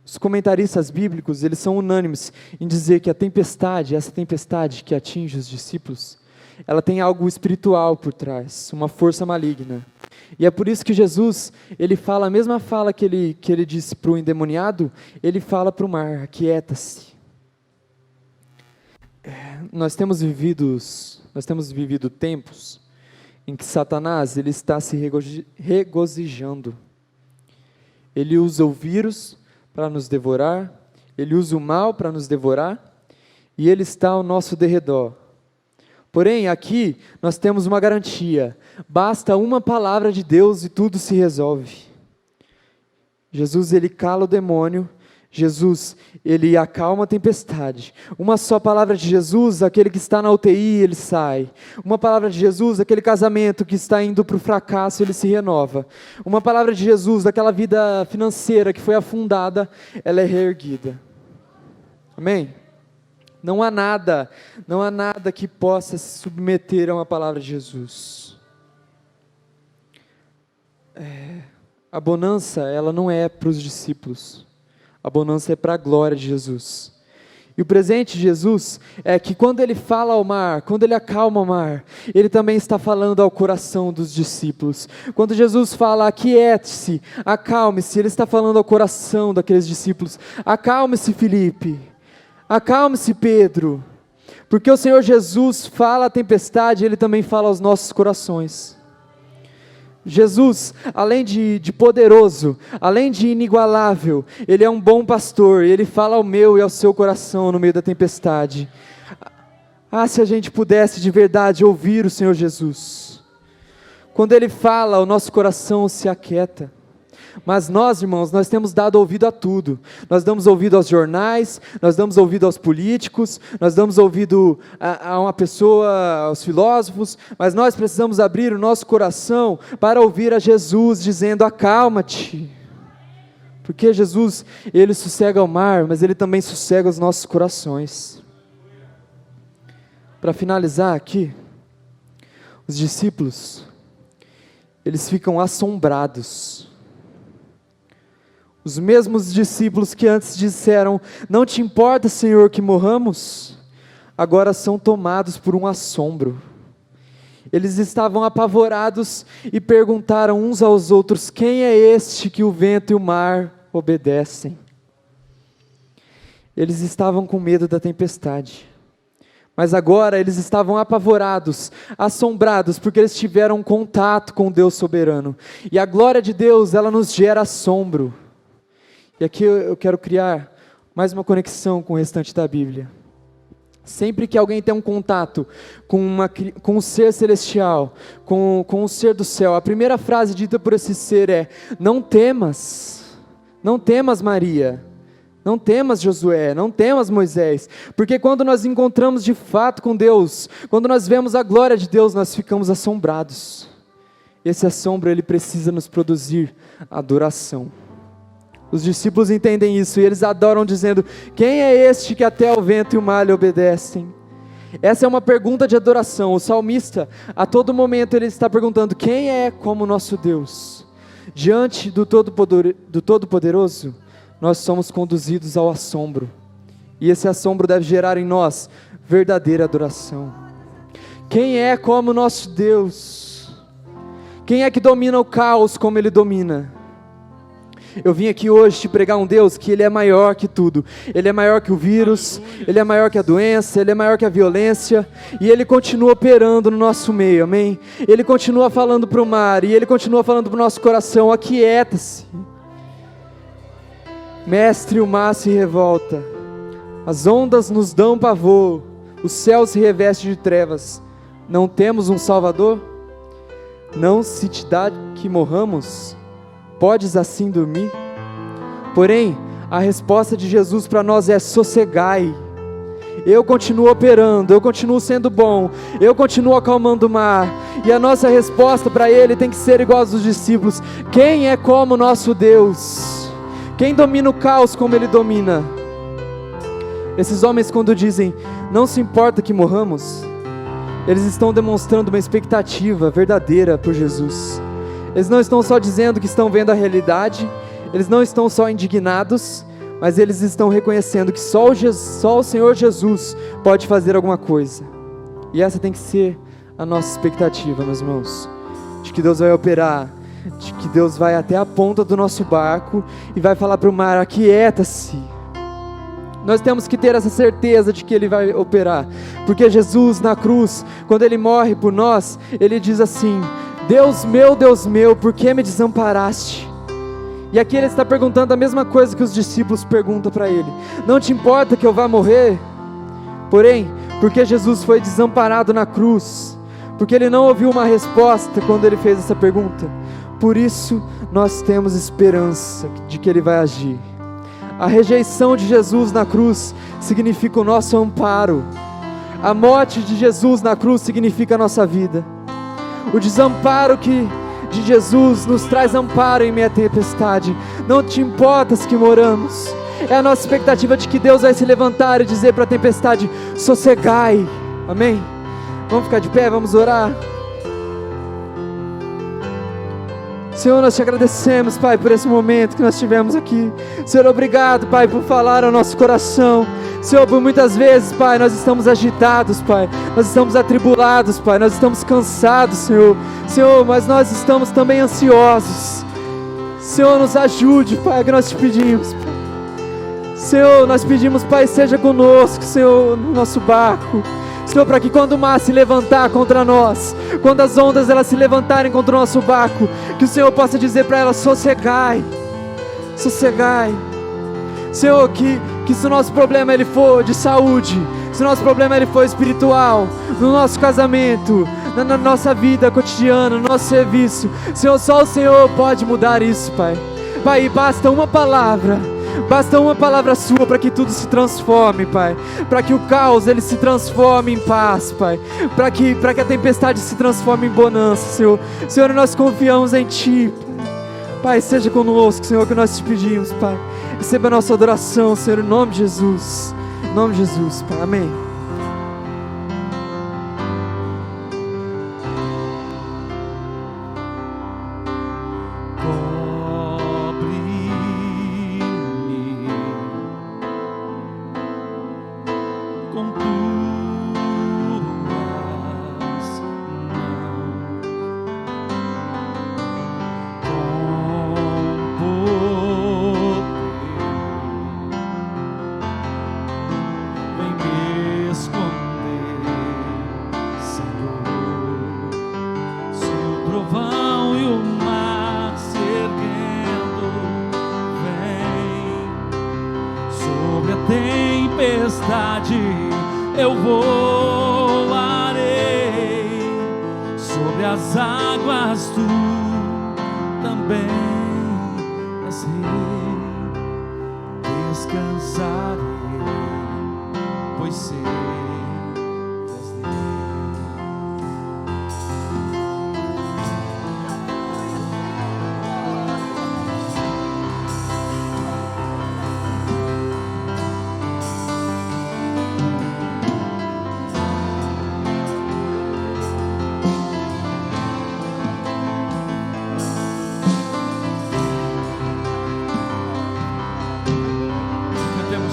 Os comentaristas bíblicos, eles são unânimes em dizer que a tempestade, essa tempestade que atinge os discípulos, ela tem algo espiritual por trás, uma força maligna. E é por isso que Jesus, ele fala a mesma fala que ele disse para o endemoniado, ele fala para o mar, aquieta-se. Nós temos vivido tempos em que Satanás ele está se regozijando. Ele usa o vírus para nos devorar, ele usa o mal para nos devorar, e ele está ao nosso derredor. Porém, aqui nós temos uma garantia, basta uma palavra de Deus e tudo se resolve. Jesus ele cala o demônio, Jesus, ele acalma a tempestade. Uma só palavra de Jesus, aquele que está na UTI, ele sai. Uma palavra de Jesus, aquele casamento que está indo para o fracasso, ele se renova. Uma palavra de Jesus, aquela vida financeira que foi afundada, ela é reerguida. Amém? Não há nada que possa se submeter a uma palavra de Jesus. A bonança, ela não é para os discípulos. A bonança é para a glória de Jesus. E o presente de Jesus é que quando ele fala ao mar, quando ele acalma o mar, ele também está falando ao coração dos discípulos. Quando Jesus fala, aquiete-se, acalme-se, ele está falando ao coração daqueles discípulos. Acalme-se, Filipe, acalme-se, Pedro, porque o Senhor Jesus fala à tempestade, ele também fala aos nossos corações. Jesus, além de poderoso, além de inigualável, ele é um bom pastor, ele fala ao meu e ao seu coração no meio da tempestade. Se a gente pudesse de verdade ouvir o Senhor Jesus. Quando ele fala, o nosso coração se aquieta. Mas nós, irmãos, nós temos dado ouvido a tudo. Nós damos ouvido aos jornais, nós damos ouvido aos políticos, nós damos ouvido a uma pessoa, aos filósofos, mas nós precisamos abrir o nosso coração para ouvir a Jesus dizendo, acalma-te. Porque Jesus, ele sossega o mar, mas ele também sossega os nossos corações. Para finalizar aqui, os discípulos, eles ficam assombrados. Os mesmos discípulos que antes disseram, não te importa, Senhor, que morramos, agora são tomados por um assombro. Eles estavam apavorados e perguntaram uns aos outros, quem é este que o vento e o mar obedecem? Eles estavam com medo da tempestade, mas agora eles estavam apavorados, assombrados, porque eles tiveram contato com Deus soberano. E a glória de Deus, ela nos gera assombro. E aqui eu quero criar mais uma conexão com o restante da Bíblia. Sempre que alguém tem um contato com um ser celestial, com um ser do céu, a primeira frase dita por esse ser é, não temas Maria, não temas Josué, não temas Moisés, porque quando nós encontramos de fato com Deus, quando nós vemos a glória de Deus, nós ficamos assombrados. Esse assombro, ele precisa nos produzir adoração. Os discípulos entendem isso e eles adoram dizendo, quem é este que até o vento e o mar lhe obedecem? Essa é uma pergunta de adoração. O salmista, a todo momento ele está perguntando, quem é como nosso Deus? Diante do Todo-Poderoso, nós somos conduzidos ao assombro. E esse assombro deve gerar em nós verdadeira adoração. Quem é como nosso Deus? Quem é que domina o caos como Ele domina? Eu vim aqui hoje te pregar um Deus que Ele é maior que tudo. Ele é maior que o vírus, Ele é maior que a doença, Ele é maior que a violência, e Ele continua operando no nosso meio, amém? Ele continua falando para o mar, e Ele continua falando para o nosso coração, aquieta-se. Mestre, o mar se revolta, as ondas nos dão pavor, o céu se reveste de trevas. Não temos um Salvador? Não se te dá que morramos? Podes assim dormir? Porém, a resposta de Jesus para nós é sossegai. Eu continuo operando, eu continuo sendo bom, eu continuo acalmando o mar. E a nossa resposta para Ele tem que ser igual aos dos discípulos. Quem é como nosso Deus? Quem domina o caos como Ele domina? Esses homens, quando dizem, não se importa que morramos, eles estão demonstrando uma expectativa verdadeira por Jesus. Eles não estão só dizendo que estão vendo a realidade, eles não estão só indignados, mas eles estão reconhecendo que só o Senhor Jesus pode fazer alguma coisa. E essa tem que ser a nossa expectativa, meus irmãos, de que Deus vai operar, de que Deus vai até a ponta do nosso barco e vai falar para o mar, aquieta-se. Nós temos que ter essa certeza de que Ele vai operar, porque Jesus na cruz, quando Ele morre por nós, Ele diz assim, Deus meu, por que me desamparaste? E aqui Ele está perguntando a mesma coisa que os discípulos perguntam para Ele, não te importa que eu vá morrer? Porém, porque Jesus foi desamparado na cruz, porque Ele não ouviu uma resposta quando Ele fez essa pergunta, por isso nós temos esperança de que Ele vai agir. A rejeição de Jesus na cruz significa o nosso amparo. A morte de Jesus na cruz significa a nossa vida. O desamparo de Jesus nos traz amparo em meia tempestade. Não te importas que moramos. É a nossa expectativa de que Deus vai se levantar e dizer para a tempestade: sossegai. Amém? Vamos ficar de pé, vamos orar. Senhor, nós te agradecemos, Pai, por esse momento que nós tivemos aqui. Senhor, obrigado, Pai, por falar ao nosso coração. Senhor, por muitas vezes, Pai, nós estamos agitados, Pai, nós estamos atribulados, Pai, nós estamos cansados, Senhor. Senhor, mas nós estamos também ansiosos. Senhor, nos ajude, Pai, que nós te pedimos, Pai. Senhor, nós pedimos, Pai, seja conosco, Senhor, no nosso barco. Senhor, para que quando o mar se levantar contra nós, quando as ondas elas se levantarem contra o nosso barco, que o Senhor possa dizer para elas: sossegai, sossegai. Senhor, que se o nosso problema ele for de saúde, se o nosso problema ele for espiritual, no nosso casamento, na nossa vida cotidiana, no nosso serviço, Senhor, só o Senhor pode mudar isso, Pai. Pai, basta uma palavra sua para que tudo se transforme, Pai, para que o caos ele se transforme em paz, Pai, para que a tempestade se transforme em bonança, Senhor. Senhor, nós confiamos em Ti, Pai, seja conosco, Senhor, que nós te pedimos, Pai. Receba a nossa adoração, Senhor, em nome de Jesus, Pai, amém. Eu voarei sobre as águas, tu também és rei. Descansarei, pois sei que és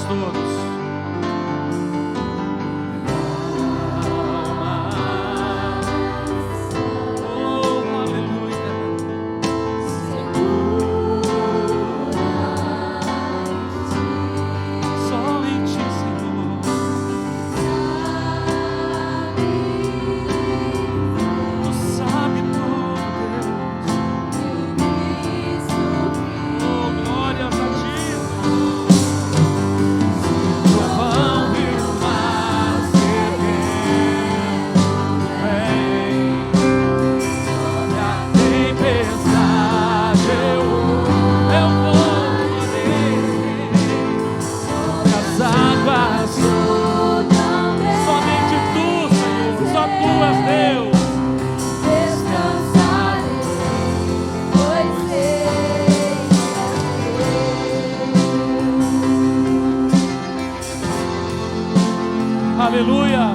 Aleluia.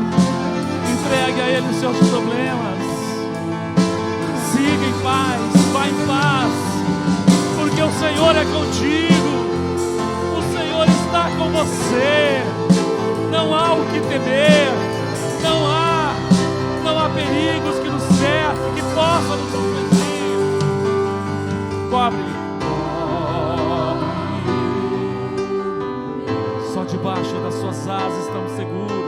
Entregue a Ele os seus problemas. Siga em paz, vá em paz, porque o Senhor é contigo. O Senhor está com você. Não há o que temer. Não há perigos que nos cerquem, que possam nos ofender. Cobre-lhe. Só debaixo das suas asas estamos seguros.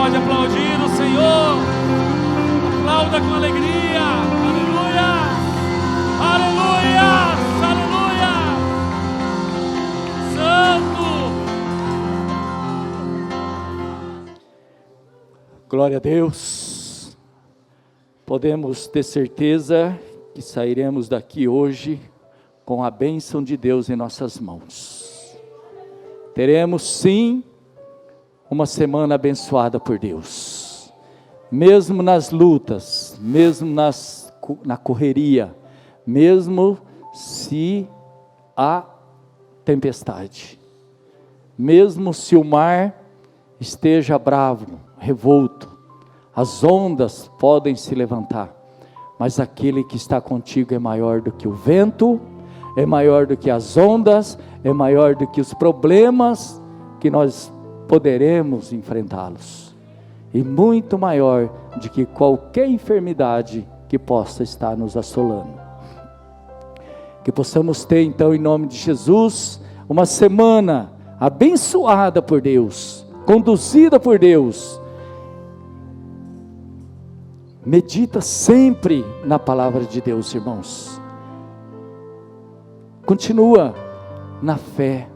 pode aplaudir o Senhor. Aplauda com alegria. Aleluia. Aleluia. Aleluia. Santo. Glória a Deus. Podemos ter certeza que sairemos daqui hoje com a bênção de Deus em nossas mãos. Teremos sim uma semana abençoada por Deus. Mesmo nas lutas, mesmo na correria, mesmo se há tempestade, mesmo se o mar esteja bravo, revolto, as ondas podem se levantar, mas aquele que está contigo é maior do que o vento, é maior do que as ondas, é maior do que os problemas que nós poderemos enfrentá-los, e muito maior do que qualquer enfermidade que possa estar nos assolando. Que possamos ter então, em nome de Jesus, uma semana abençoada por Deus, conduzida por Deus. Medita sempre na palavra de Deus, irmãos. Continua na fé,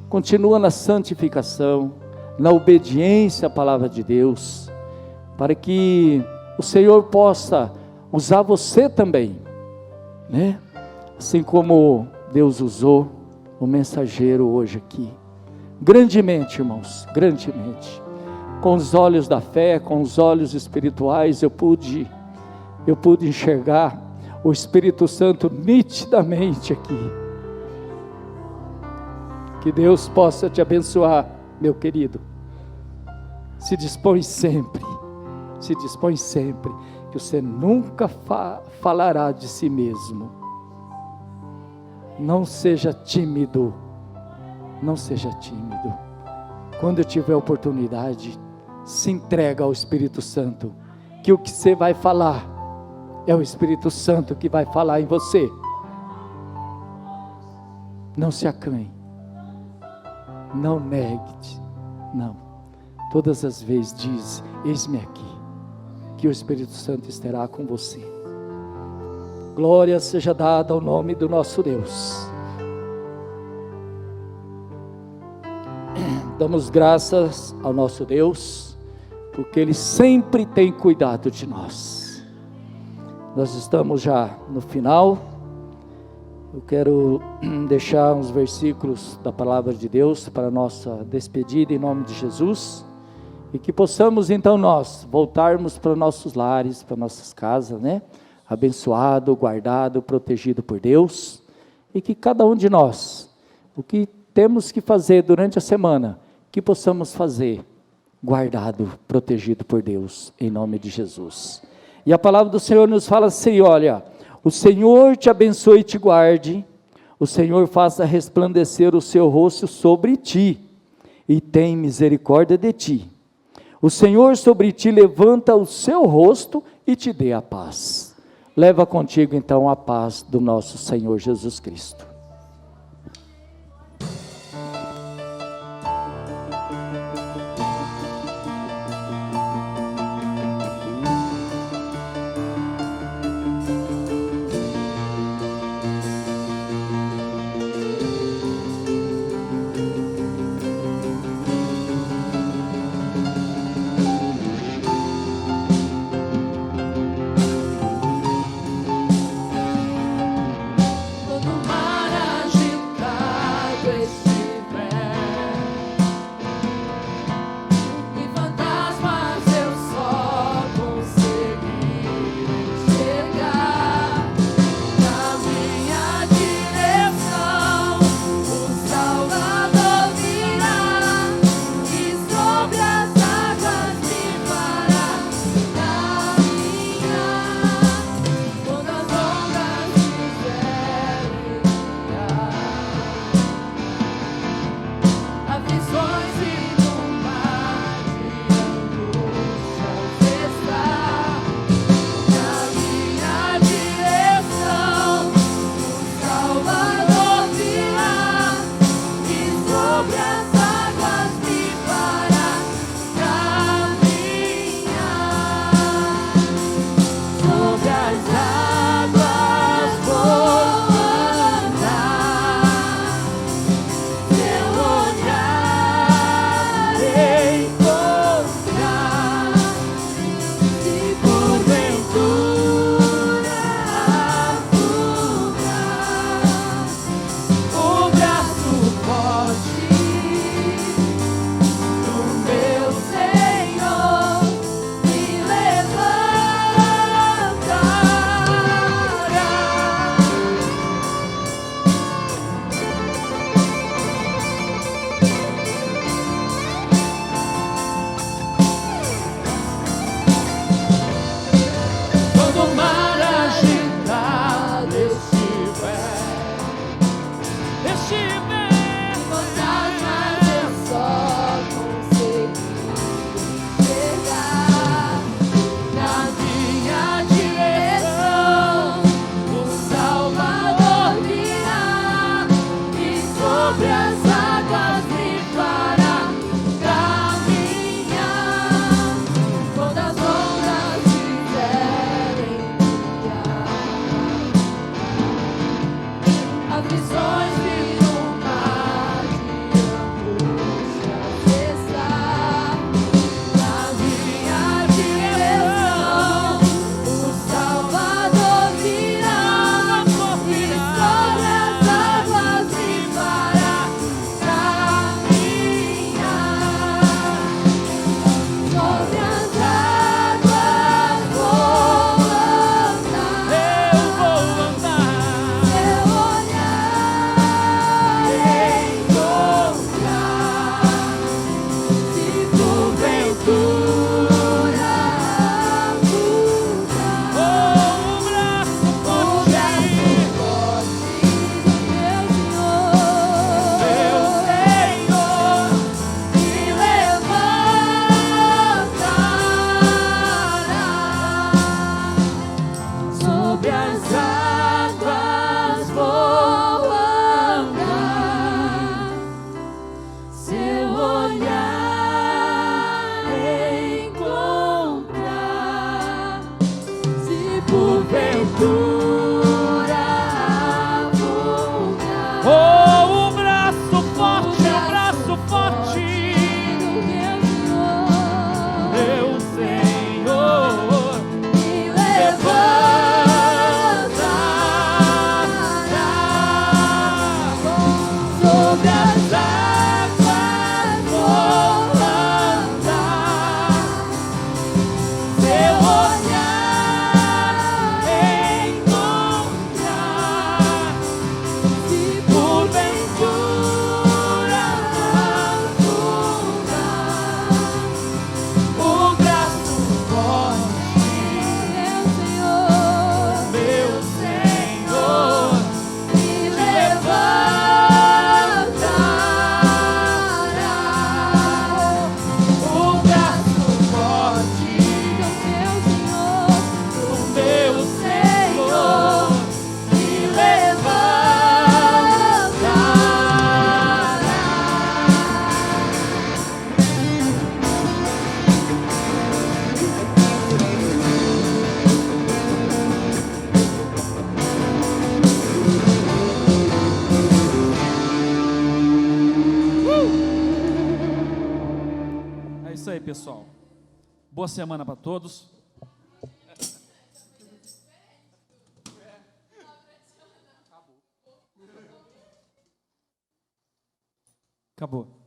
continua na santificação, na obediência à palavra de Deus, para que o Senhor possa usar você também, né? Assim como Deus usou o mensageiro hoje aqui, grandemente, irmãos, grandemente. Com os olhos da fé, com os olhos espirituais, eu pude enxergar o Espírito Santo nitidamente aqui. Que Deus possa te abençoar, meu querido. Se dispõe sempre, que você nunca falará de si mesmo. Não seja tímido, não seja tímido. Quando eu tiver oportunidade, se entrega ao Espírito Santo, que o que você vai falar, é o Espírito Santo que vai falar em você. Não se acanhe, não negue, não. Todas as vezes diz: eis-me aqui, que o Espírito Santo estará com você. Glória seja dada ao nome do nosso Deus. Damos graças ao nosso Deus, porque Ele sempre tem cuidado de nós. Nós estamos já no final. Eu quero deixar uns versículos da palavra de Deus para a nossa despedida em nome de Jesus, e que possamos então nós voltarmos para nossos lares, para nossas casas, né? Abençoado, guardado, protegido por Deus, e que cada um de nós, o que temos que fazer durante a semana, que possamos fazer guardado, protegido por Deus, em nome de Jesus. E a palavra do Senhor nos fala assim: olha, o Senhor te abençoe e te guarde, o Senhor faça resplandecer o seu rosto sobre ti, e tem misericórdia de ti. O Senhor sobre ti levanta o seu rosto e te dê a paz. Leva contigo então a paz do nosso Senhor Jesus Cristo. Todo mar É isso aí, pessoal. Boa semana para todos. Acabou.